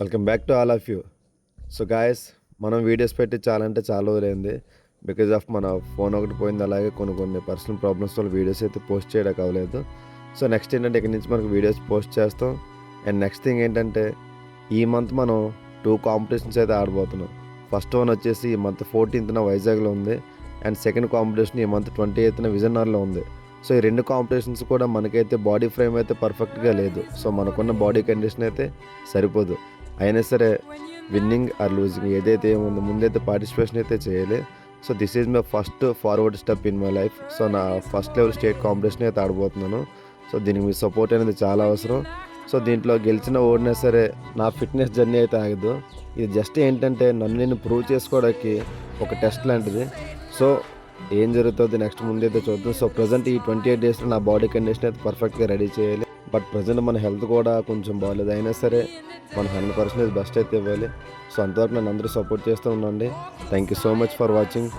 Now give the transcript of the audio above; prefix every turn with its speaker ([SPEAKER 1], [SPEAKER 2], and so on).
[SPEAKER 1] Welcome back to all of you. So guys, మనం videos పెట్టి చాలా అంటే చాలా రోజులైంది. బికాజ్ ఆఫ్ మన ఫోన్ ఒకటి పోయింది. అలాగే కొన్ని పర్సనల్ ప్రాబ్లమ్స్ వల్ల వీడియోస్ అయితే పోస్ట్ చేయడానికి అవ్వలేదు. సో నెక్స్ట్ ఏంటంటే ఇక్కడి నుంచి మనకు వీడియోస్ పోస్ట్ చేస్తాం. అండ్ నెక్స్ట్ థింగ్ ఏంటంటే ఈ మంత్ మనం 2 కాంపిటీషన్స్ అయితే ఆడబోతున్నాం. ఫస్ట్ వన్ వచ్చేసి ఈ మంత్ 14th వైజాగ్లో ఉంది. అండ్ సెకండ్ కాంపిటీషన్ ఈ మంత్ 28th విజయనగరంలో ఉంది. సో ఈ 2 కాంపిటీషన్స్ కూడా మనకైతే బాడీ ఫ్రేమ్ అయితే పర్ఫెక్ట్గా లేదు. సో మనకున్న బాడీ కండిషన్ అయితే సరిపోదు. అయినా సరే విన్నింగ్ ఆర్ లూజింగ్ ఏదైతే ఏముందో ముందైతే పార్టిసిపేషన్ అయితే చేయాలి. So this is my first forward step in my life. So నా ఫస్ట్ లెవెల్ స్టేట్ కాంపిటీషన్ అయితే ఆడబోతున్నాను. సో దీనికి మీ సపోర్ట్ అనేది చాలా అవసరం. సో దీంట్లో గెలిచిన ఓడినా సరే నా ఫిట్నెస్ జర్నీ అయితే ఆగదు. ఇది జస్ట్ ఏంటంటే నన్ను నేను ప్రూవ్ చేసుకోవడానికి ఒక టెస్ట్ లాంటిది. సో ఏం జరుగుతుంది నెక్స్ట్ ముందైతే చూద్దాం. సో ప్రజెంట్ ఈ 28 డేస్లో నా బాడీ కండిషన్ అయితే పర్ఫెక్ట్గా రెడీ చేయాలి. బట్ ప్రజెంట్ మన హెల్త్ కూడా కొంచెం బాగాలేదు. అయినా సరే మన 100% బెస్ట్ అయితే ఇవ్వాలి. సో అంతవరకు నన్ను అందరూ సపోర్ట్ చేస్తూ ఉండండి. Thank you so much for watching.